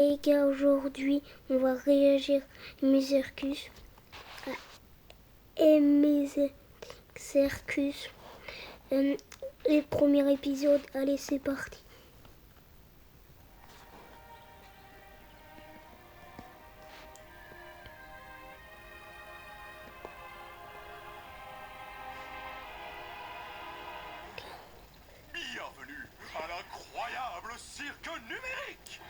Les gars, aujourd'hui, on va réagir à Circus. Les premiers épisodes, allez, c'est parti. Bienvenue à l'incroyable cirque numérique.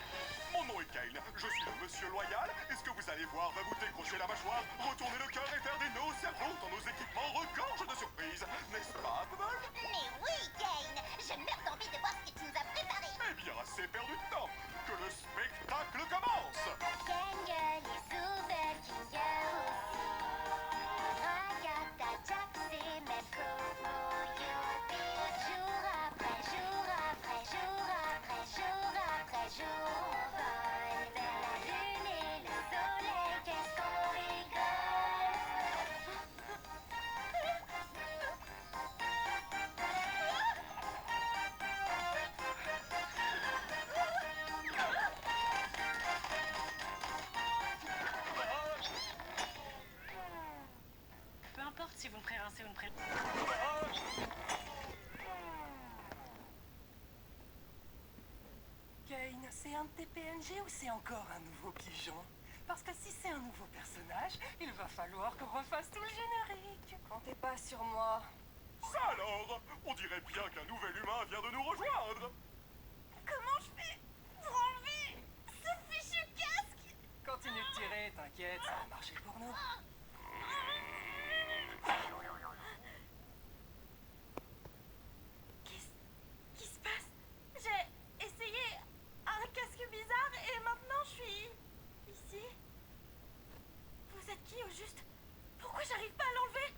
Mon nom est Kane, je suis le monsieur loyal, et ce que vous allez voir va vous décrocher la mâchoire, retourner le cœur et faire des nœuds au cerveau dans nos équipements regorgent de surprises. N'est-ce pas, Bubble? Mais oui, Kane, j'ai meurs d'envie de voir ce que tu nous as préparé. Eh bien, assez perdu de temps, que le spectacle commence. Jungle et Souvenir aussi. Agatha, Jack et même Coco, Youpi. Jour après jour après jour après jour après jour, on vole vers la lune et le soleil. Qu'est-ce qu'on rigole! Peu importe si vous me prérincez ou ne prérincez. Kane, c'est un de tes PNG ou c'est encore un nouveau pigeon? Parce que si c'est un nouveau personnage, il va falloir qu'on refasse tout le générique. Comptez pas sur moi. Ça alors, on dirait bien qu'un nouvel humain vient de nous rejoindre. Comment je fais pour enlever ce fichu casque? Continue de tirer, t'inquiète, ça va marcher pour nous. Qu'est-ce qui se passe? J'ai essayé un casque bizarre et maintenant je suis ici. Vous êtes qui au juste? Pourquoi j'arrive pas à l'enlever?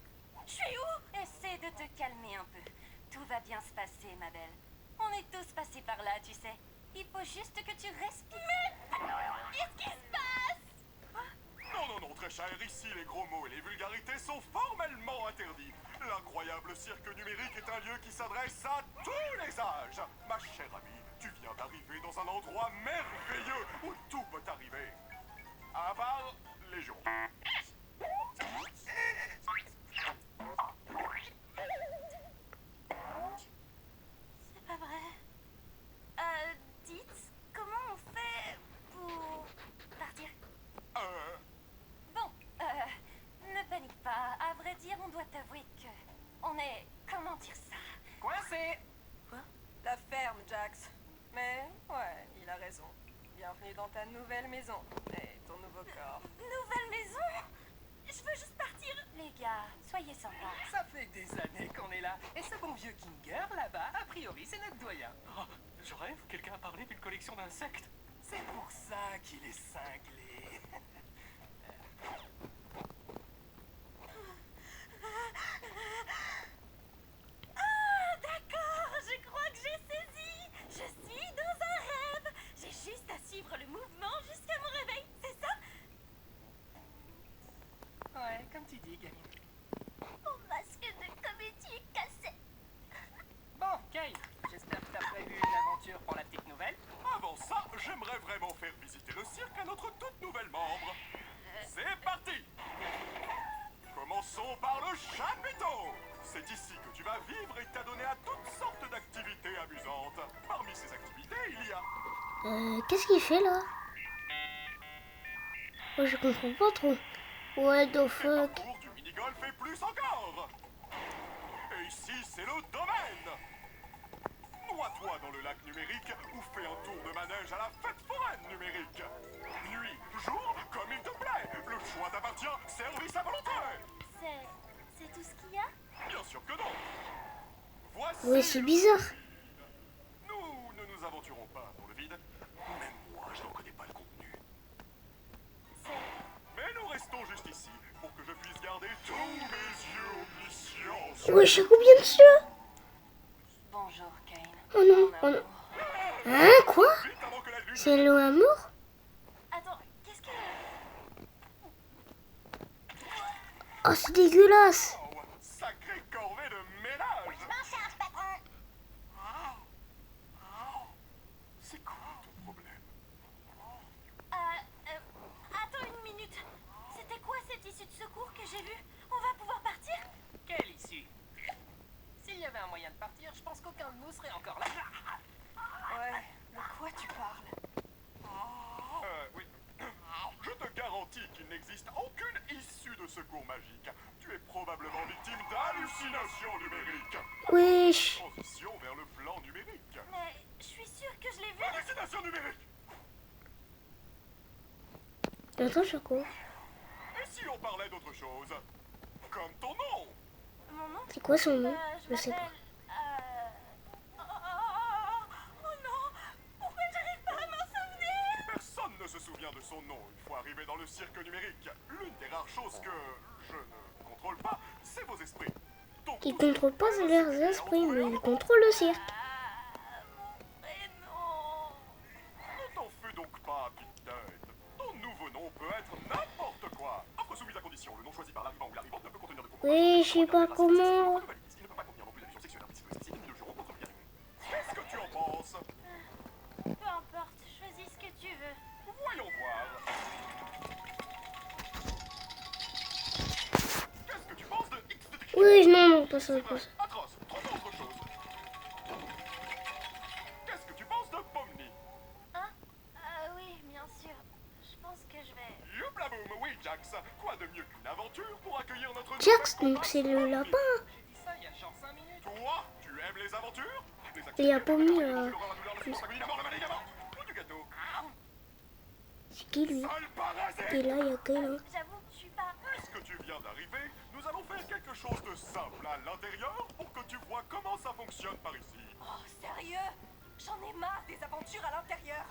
Je suis où? Essaie de te calmer un peu. Tout va bien se passer, ma belle. On est tous passés par là, tu sais. Il faut juste que tu respires. Qu'est-ce qui se passe? Non, non, non, très cher, ici les gros mots et les vulgarités sont formellement interdits. L'incroyable cirque numérique est un lieu qui s'adresse à tous les âges. Ma chère amie, tu viens d'arriver dans un endroit merveilleux où tout peut arriver. À part les jours. C'est pas vrai. Dites, comment on fait pour partir? Bon, ne panique pas. À vrai dire, on doit t'avouer que... On est... Comment dire ça? Coincé! Quoi? La ferme, Jax. Mais, ouais, il a raison. Bienvenue dans ta nouvelle maison et ton nouveau corps. Nouvelle maison? Je veux juste partir. Les gars, soyez sympas. Ça fait des années qu'on est là. Et ce bon vieux Kinger, là-bas, a priori, c'est notre doyen. Oh, je rêve, quelqu'un a parlé d'une collection d'insectes. C'est pour ça qu'il est cinglé. Ah, d'accord, je crois que j'ai saisi. Je suis dans un rêve. J'ai juste à suivre le mouvement jusqu'à mon réveil, c'est ça? Ouais, comme tu dis, gamine. Mon masque de comédie est cassé. Bon, Kane, j'espère que t'as prévu une aventure pour la petite nouvelle. Avant ça, j'aimerais vraiment faire visiter le cirque à notre toute nouvelle membre. C'est parti! Commençons par le chapiteau! C'est ici que tu vas vivre et t'adonner à toutes sortes d'activités amusantes. Parmi ces activités, il y a... Qu'est-ce qu'il fait là? Oh, je comprends pas trop. What the des fuck? parcours, du mini-golf et plus encore! Et ici, c'est le domaine! Noie-toi dans le lac numérique ou fais un tour de manège à la fête foraine numérique. Nuit, jour, comme il te plaît. Le choix t'appartient, service à volonté. C'est tout ce qu'il y a? Bien sûr que non. Voici... Ouais, c'est bizarre. Nous ne nous aventurons pas dans le vide. Même moi, je n'en connais pas le contenu. Mais nous restons juste ici pour que je puisse garder tous mes yeux omniscients sur... Ouais, j'ai combien de cieux? Bonjour, Kane. Oh non, Mon oh non. amour. Hein, quoi? Vite avant que la lune... C'est le amour? Attends, qu'est-ce que... Oh, c'est dégueulasse. Oh, sacrée corvée de ménage. Je m'en charge, patron. C'est quoi ton problème? parcours magique. Tu es probablement victime d'hallucinations numériques. Wesh. Transition vers le plan numérique. Mais je suis sûre que je l'ai vu. Hallucination numérique. Attends, je quoi? Et si on parlait d'autre chose? Comme ton nom. Mon nom C'est quoi son nom? Je Je sais pas. m'appelle... Oh non. Pourquoi j'arrive pas à m'en souvenir? Personne ne se souvient de son nom une fois arrivé dans le cirque numérique. L'une des rares choses que je ne contrôle pas, c'est vos esprits. Donc, Ils tout ce que contrôlent pas je fais, leurs c'est esprits, retrouver mais un ils nom. contrôlent le cirque. Mon prénom. Ne t'en fais donc pas, petite tête. Ton nouveau nom peut être n'importe quoi. Offre soumise à condition. Le nom choisi par l'arrivant ou l'arrivante ne peut contenir de comportement. Oui, je sais pas comment. Il ne peut pas contenir non plus d'allusions sexuelles implicites ou explicites, ni de jurons contre bien. Qu'est-ce que tu en penses? Peu importe, choisis ce que tu veux. Voyons voir. Qu'est-ce que tu penses de X détective? Oui, non, pas ça, pas ça. Atroce, trop autre chose. Qu'est-ce que tu penses de Pomni? Hein? Oui, bien sûr. Je pense que je vais... Youpla boum, oui Jax. Quoi de mieux qu'une aventure pour accueillir notre Jax, nouvelle donc c'est le comparse, lapin. Pomni? J'ai dit ça il y a genre 5 minutes. Toi, tu aimes les aventures? Les Et il y a activités, Pomni, la là. douleur, la douleur, le silence, l'agonie, la mort, le maniement, ou du gâteau? C'est qui lui? Sale parasite! Et là, il y a qui là? J'avoue que je suis pas... Puisque tu viens d'arriver, nous allons faire quelque chose de simple à l'intérieur pour que tu vois comment ça fonctionne par ici. Oh, sérieux? J'en ai marre des aventures à l'intérieur.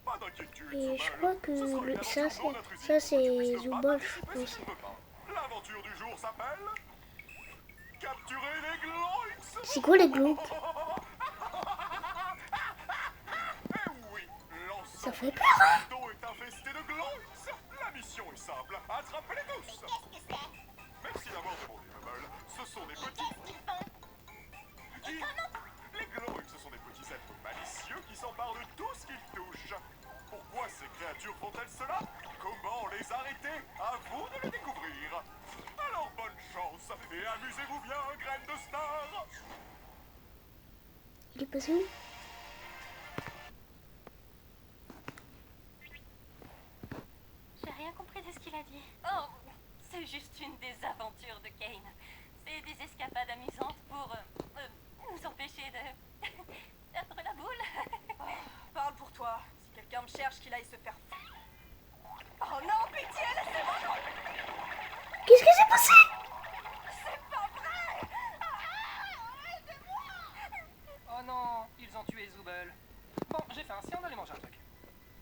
Pas d'inquiétude, Et je Zoubal. crois que Ce sera une ça, aventure non c'est intrusive ça, pour que tu c'est puisses ne pas Zoubal, je participer pense. si tu ne veux pas. L'aventure du jour s'appelle... Capturer les Gloix. C'est quoi les glauques? Eh oui, l'ensemble Ça fait du peur, hein? bateau est infesté de Gloix. La mission est simple, attrapez-les tous. Merci d'avoir demandé, Bubble. Ce sont des petits... Qui? Les Gloix, ce sont des petits êtres malicieux qui s'emparent de tout ce qu'ils touchent. Pourquoi ces créatures font-elles cela? Comment les arrêter? À vous de le découvrir. Alors bonne chance et amusez-vous bien, graine de star. Il est passé où? J'ai rien compris de ce qu'il a dit. Oh, c'est juste une des aventures de Kane. C'est des escapades amusantes pour nous empêcher de perdre la boule. Parle pour toi. Si quelqu'un me cherche, qu'il aille se faire... Oh non, pitié, laissez-moi. Qu'est-ce qui s'est passé? C'est pas vrai. Aidez-moi. Oh non, ils ont tué Zoubel. Bon, j'ai faim, si on allait manger un truc.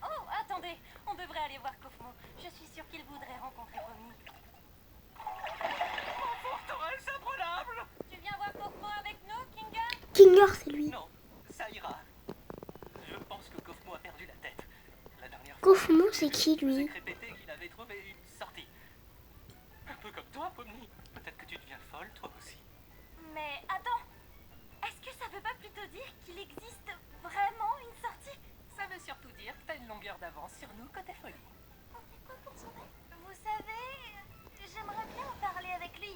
Oh, attendez, on devrait aller voir Kofmo. Je suis sûre qu'il voudrait rencontrer Pomni. Forteresse imprenable! Tu viens voir Kofmo avec nous, Kinga? Kinger, c'est lui. Non, ça ira. Je pense que Kofmo a perdu la tête. La dernière fois, Kofmo, c'est qui je vous ai lui? répété qu'il avait trouvé une sortie. Un peu comme toi, Pomni. Peut-être que tu deviens folle, toi aussi. Mais attends, est-ce que ça veut pas plutôt dire qu'il existe vraiment une sortie? Ça veut surtout dire que t'as une longueur d'avance sur nous côté folie. On fait quoi pour sauver? Vous savez, j'aimerais bien en parler avec lui.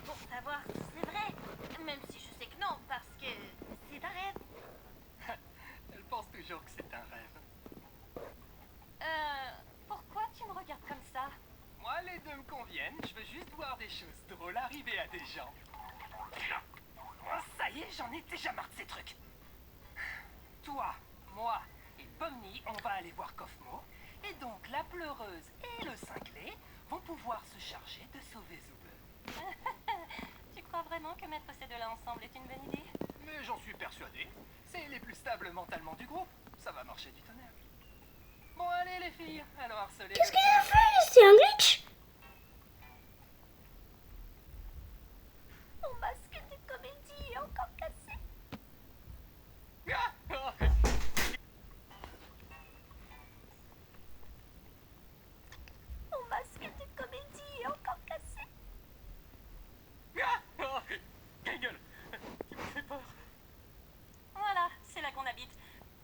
Pour savoir si c'est vrai. Même si je sais que non, parce que c'est un rêve. Elle pense toujours que c'est un rêve. Pourquoi tu me regardes comme ça? Moi, les deux me conviennent. Je veux juste voir des choses drôles arriver à des gens. Oh, ça y est, j'en ai déjà marre de ces trucs. Toi, moi et Pomni, on va aller voir Kofmo. Et donc, la pleureuse et le cinglé vont pouvoir se charger de sauver Zoubel. Tu crois vraiment que mettre ces deux-là ensemble est une bonne idée? Mais j'en suis persuadé. C'est les plus stables mentalement du groupe. Ça va marcher du tonnerre. Bon, allez les filles, allons harceler. Qu'est-ce qu'il a fait? C'est un glitch? Mon masque de comédie est encore cassé. Ah, oh, Mon masque de comédie est encore cassé. ah. Oh, Kegel, tu me fais peur. Voilà, c'est là qu'on habite.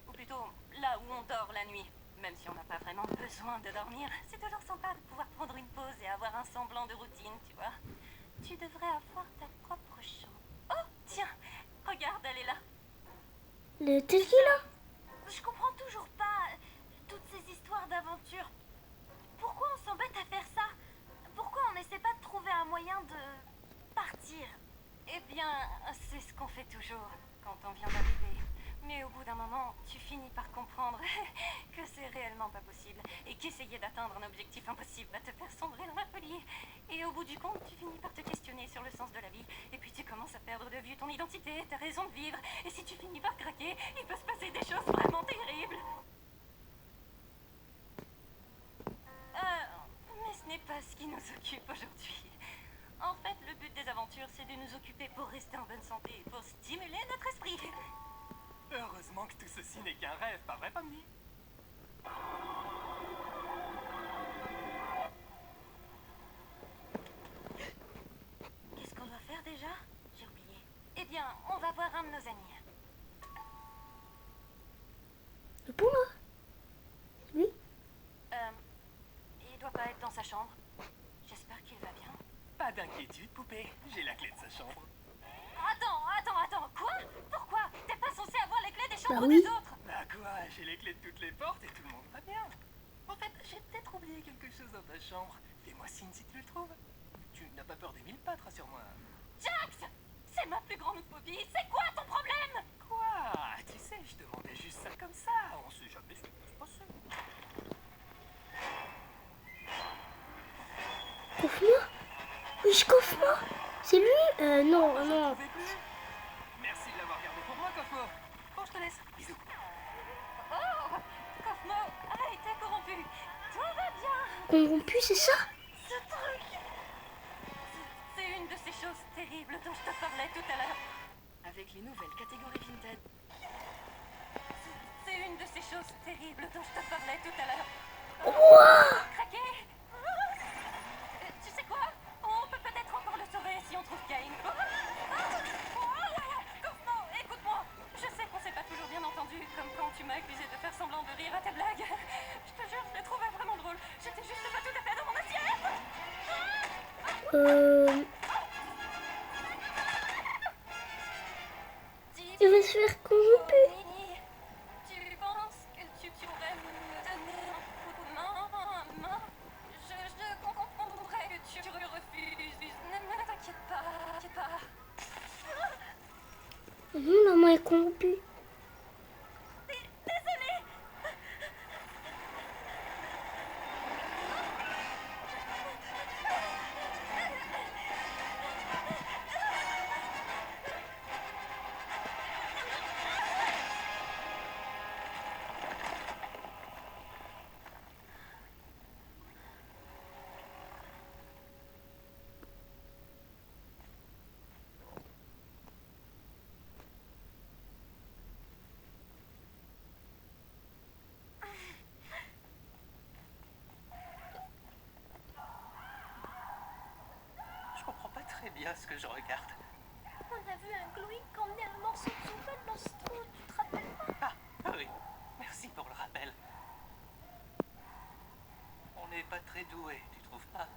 Ou plutôt, là où on dort la nuit. Même si on n'a pas vraiment besoin de dormir, c'est toujours sympa de pouvoir prendre une pause et avoir un semblant de routine, tu vois. Tu devrais avoir ta propre chambre. Oh, tiens, regarde, elle est là. Le tel qu'il a? Je comprends toujours pas toutes ces histoires d'aventure. Pourquoi on s'embête à faire ça? Pourquoi on n'essaie vraiment pas possible, et qu'essayer d'atteindre un objectif impossible va te faire sombrer dans la folie. Et au bout du compte, tu finis par te questionner sur le sens de la vie, et puis tu commences à perdre de vue ton identité, ta raison de vivre, et si tu finis par craquer, il peut se passer des choses vraiment terribles. Mais ce n'est pas ce qui nous occupe aujourd'hui. En fait, le but des aventures, c'est de nous occuper pour rester en bonne santé, pour stimuler notre esprit. Heureusement que tout ceci n'est qu'un rêve, pas vrai, Pomni? Qu'est-ce qu'on doit faire déjà? J'ai oublié. Eh bien, on va voir un de nos amis. Le pont là? Oui. Il doit pas être dans sa chambre. J'espère qu'il va bien. Pas d'inquiétude, poupée. J'ai la clé de sa chambre. Attends, quoi? Pourquoi? T'es pas censé avoir les clés des chambres Bah oui. des autres? Bah quoi, j'ai les clés de toutes les portes et tout le monde va bien. En fait, j'ai peut-être oublié quelque chose dans ta chambre. Fais-moi signe si tu le trouves. Tu n'as pas peur des mille pattes, rassure-moi. Jax! C'est ma plus grande phobie. C'est quoi ton problème? Quoi? Tu sais, je demandais juste ça comme ça. On sait jamais ce qui peut se passer. Kaufman? Oui, Kaufman? C'est lui? Non, Je ne non. pouvais plus. Merci de l'avoir gardé pour moi, Cosmo. Bon, je te laisse. Bisous. Oh! Cosmo a été corrompu. Tout va bien. Corrompu, c'est ça? Ce truc. C'est une de ces choses terribles dont je te parlais tout à l'heure. Avec les nouvelles catégories Vinted. C'est une de ces choses terribles dont je te parlais tout à l'heure. Ouah! Craqué. Tu sais quoi? On peut peut-être encore le sauver si on trouve Cain. Cosmo, écoute-moi. Je sais qu'on s'est pas toujours bien entendu, comme quand tu m'as accusé de faire semblant de rire à tes blagues. Je te jure, je les trouvais vraiment drôles. J'étais juste pas tout à fait dans mon assiette. Il va se faire corrompu. Tu penses que tu pourrais me donner un coup de main? Je comprendrais que tu refuses. Ne t'inquiète pas. Maman est corrompue. Désolée. Je comprends pas très bien ce que je regarde. On a vu un Gloïc emmener un morceau de souffle dans ce trou, tu te rappelles pas? Ah, oui. Merci pour le rappel. On n'est pas très doués, tu trouves pas?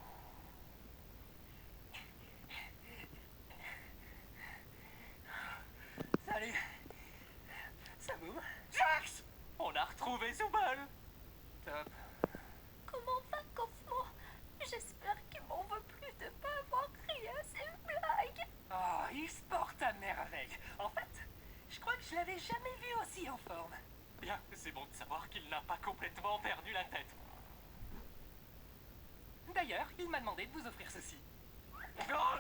Salut. Samoum. Jax! On a retrouvé Zubal! Top. Comment va Cosmo? J'espère qu'il m'en veut plus de pas avoir ri à ses blagues. Oh, il se porte à merveille. En fait, je crois que je l'avais jamais vu aussi en forme. Bien, c'est bon de savoir qu'il n'a pas complètement perdu la tête. D'ailleurs, il m'a demandé de vous offrir ceci. Oh!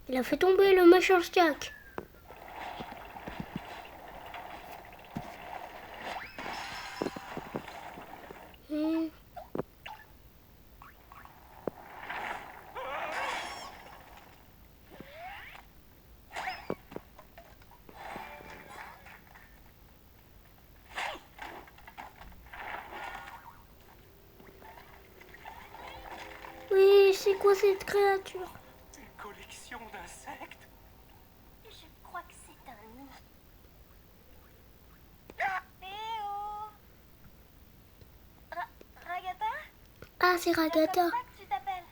Il a fait tomber le machin Jack. Oui, c'est quoi cette créature? Une collection d'insectes? Je crois que c'est un nid. Ragata? Ah, c'est C'est comme Ragata. ça que tu t'appelles?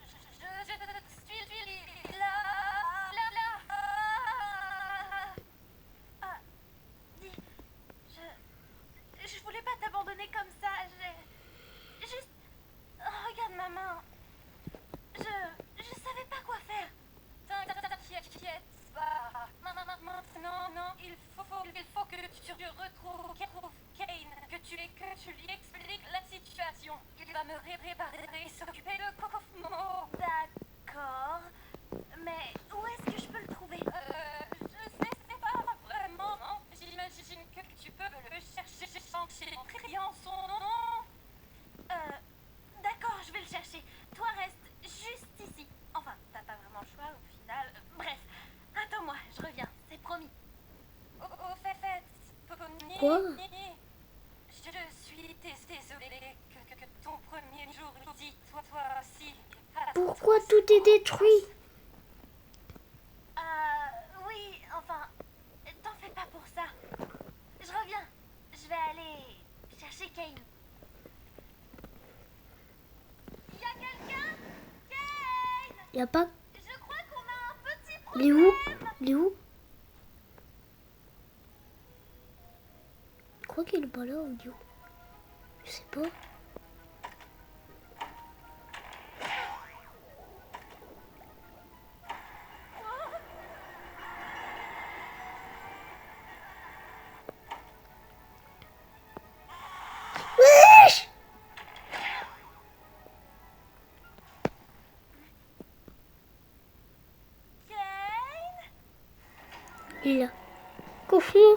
Je suis là. Ah, dis, je voulais pas t'abandonner comme ça. Juste, regarde ma main. Je savais pas quoi faire. T'inquiète pas. Non, il faut que tu retrouves tu vas me réparer et s'occuper de Cosmo. D'accord. Mais où est-ce que je peux le trouver? Je sais pas vraiment. J'imagine que tu peux le chercher en criant son nom. D'accord, je vais le chercher. Toi, reste juste ici. Enfin, t'as pas vraiment le choix au final. Bref, attends-moi, je reviens, c'est promis. Au fait, Pony. Quoi? Je suis désolée que ton premier jour, dis-toi aussi. Pourquoi tout est détruit? Oui, enfin, t'en fais pas pour ça. Je reviens. Je vais aller chercher Kane. Y a quelqu'un? Kane! Y a pas... Je crois qu'on a un petit Il est problème. où? Il est où? Je crois qu'il est pas là, Audio. Je sais pas. Wesh! Kane? Il est là. Confond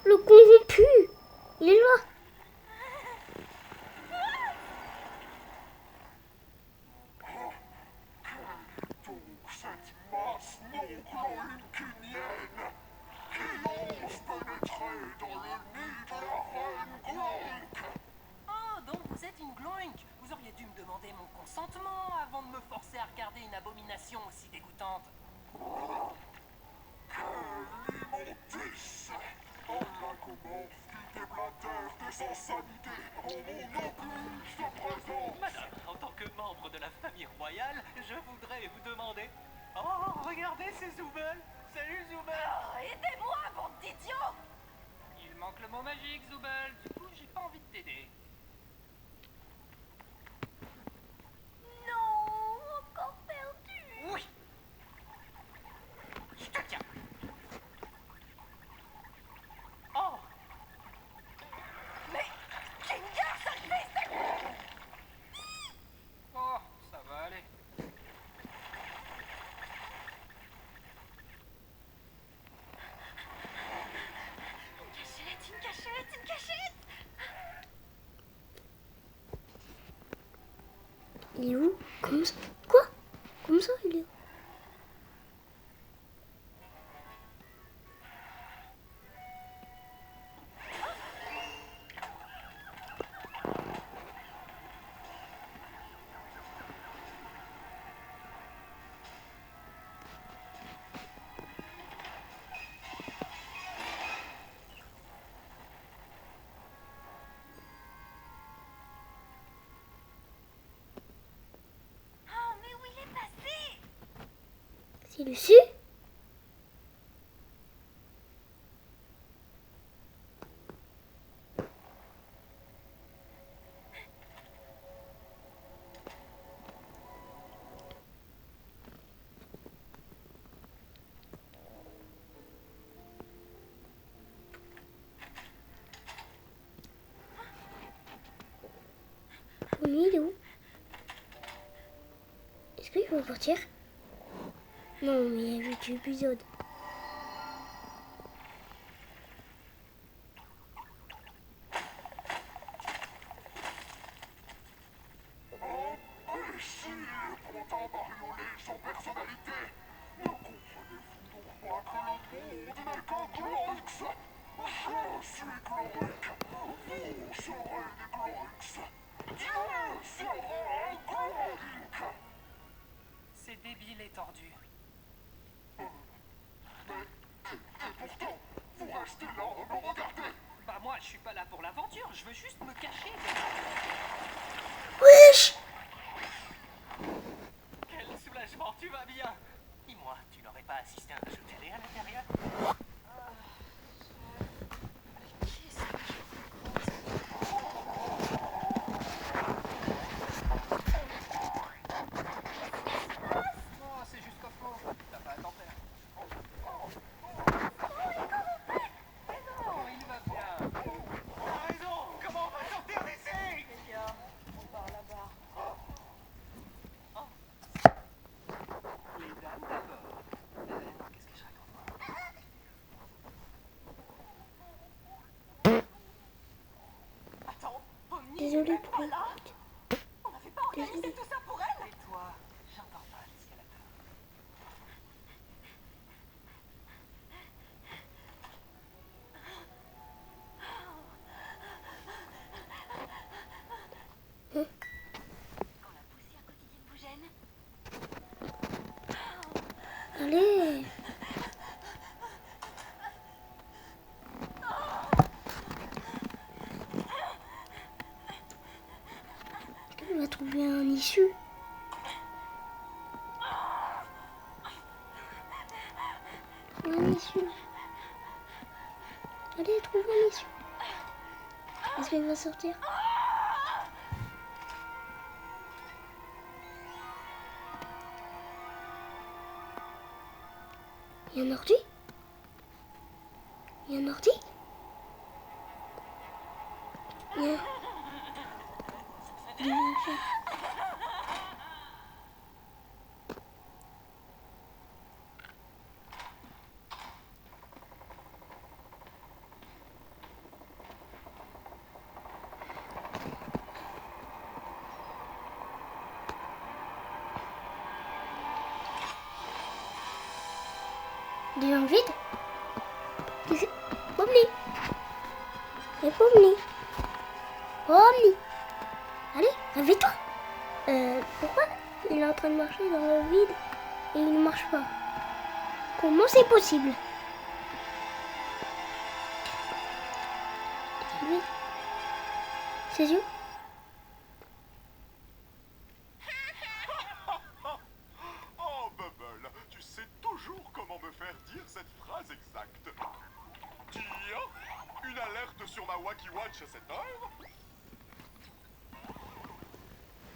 le corrompu. Il est là. Donc cette masse non-cloïnkinienne qui ose pénétrer dans le nid de la reine Gloink. Oh, donc vous êtes une gloink. Vous auriez dû me demander mon consentement avant de me forcer à regarder une abomination aussi dégoûtante. L'immondice, un lacomorphe qui déblatère des insanités en mon oblige de présence. Madame, en tant que membre de la famille royale, je voudrais vous demander... Oh, regardez ces Zoubel. Salut Zoubel. Aidez-moi, bande d'idiots! Il manque le mot magique, Zoubel. Du coup, j'ai pas envie de t'aider. Non, encore perdu. Oui. Je te tiens. Oh, Mais Kinga, ça fait ça! Oh, ça va aller. Une cachette, une cachette! Il est où? Comment ça? Quoi? Comment ça, il est où? Oh, mais où il est passé? C'est dessus? Oui, il est où? Est-ce qu'il faut partir? Non, mais il y a 8 épisodes. Imbécile, pantin bariolé sans personnalité. Ne comprenez-vous donc pas que le monde n'est qu'un Gloinx? Je suis Gloink. Vous serez des Gloinx. Dieu sera un Gloink. C'est débile et tordu. Et pourtant, vous restez là à me regarder. Bah moi, je suis pas là pour l'aventure. Je veux juste me cacher. Wesh! quel soulagement, tu vas bien. Dis-moi, tu n'aurais pas assisté à un jeu télé à l'intérieur? Oh, c'est juste Cosmo. T'as pas à t'en faire. Non, il va bien. T'as raison, comment on va sortir d'ici? Les gars, on part là-bas. Désolée pour Pas elle. là. On n'avait pas organisé Désolée. tout ça pour elle. Et toi, j'entends pas l'escalator. Quand la poussière quotidienne vous gêne, Allez. On va trouver un issue. Un issue. Allez, trouve un issue. Est-ce qu'elle va sortir? Il y a un ordi? Il y a un ordi? Il y a... Il y a un chat. Il est dans le vide? Qu'est-ce que... Pomni! Et Pomni! Pomni! Allez, réveille-toi! Pourquoi il est en train de marcher dans le vide et il ne marche pas? Comment c'est possible? Lui, ses yeux? Oh, Bubble, tu sais toujours comment me faire dire cette phrase exacte. Tiens, une alerte sur ma Wacky Watch à cette heure.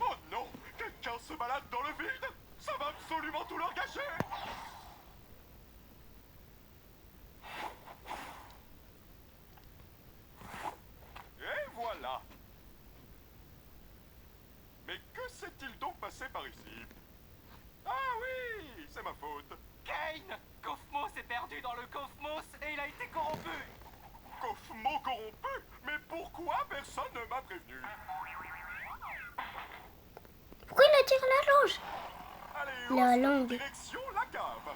Oh non, quelqu'un se balade dans le vide. Ça va absolument tout leur gâcher. Et voilà. Mais que s'est-il donc passé par ici? Ah oui, c'est ma faute. Kane! Kofmo s'est perdu dans le Kofmos et il a été corrompu! Kofmo corrompu? Mais pourquoi personne ne m'a prévenu? Pourquoi il attire la longe? Allez, La hausse, langue. direction la cave.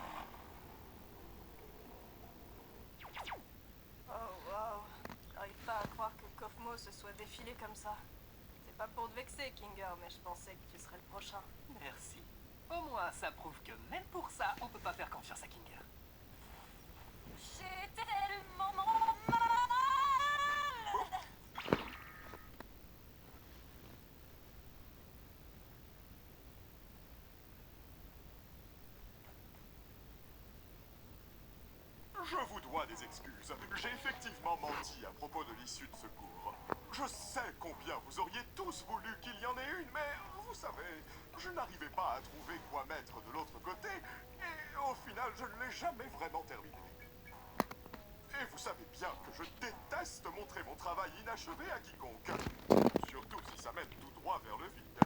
Oh wow. J'arrive pas à croire que Kofmo se soit défilé comme ça. C'est pas pour te vexer, Kinger, mais je pensais que tu serais le prochain. Merci. Au moins, ça prouve que même pour ça, on peut pas faire confiance à Kinger. J'ai tellement mal. Je vous dois des excuses. J'ai effectivement menti à propos de l'issue de secours. Je sais combien vous auriez tous voulu qu'il y en ait une, mais vous savez, je n'arrivais pas à trouver quoi mettre de l'autre côté, et au final, je ne l'ai jamais vraiment terminé. Et vous savez bien que je déteste montrer mon travail inachevé à quiconque, surtout si ça mène tout droit vers le vide.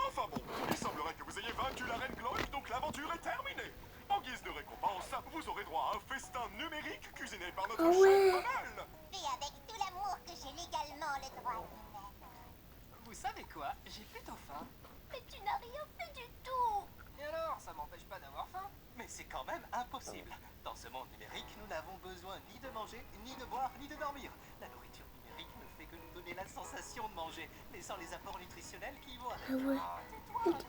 Enfin bon, il semblerait que vous ayez vaincu la reine Gloï, donc l'aventure est terminée. En guise de récompense, vous aurez droit à un festin numérique cuisiné par notre Ah chef ouais. Bubble. et avec tout l'amour que j'ai légalement le droit d'émettre. Vous savez quoi? J'ai plutôt faim. Mais tu n'as rien fait du tout. Et alors, ça m'empêche pas d'avoir faim? Mais c'est quand même impossible. Dans ce monde numérique, nous n'avons besoin ni de manger, ni de boire, ni de dormir. La nourriture numérique ne fait que nous donner la sensation de manger, mais sans les apports nutritionnels qui y vont avec. Ah ouais. Ah, tais-toi un peu.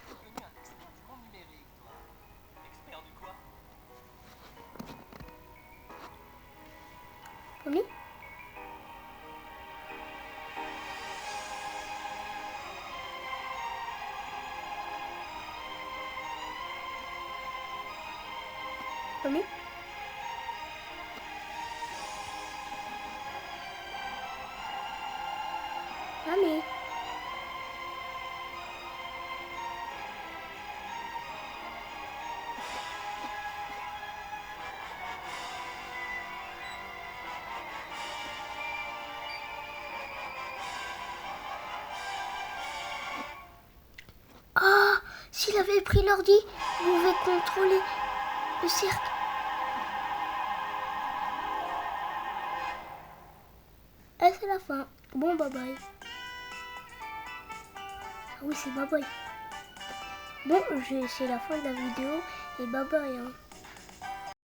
Depuis quand t'es devenu un expert du monde numérique, toi? Expert du quoi? Pomni? Pomni? Mamie? Ah, s'il avait pris l'ordi, il pouvait contrôler le cirque. Et c'est la fin. Bon, bye bye. Ah oui, c'est bye bye. Bon, c'est la fin de la vidéo et bye bye. Hein.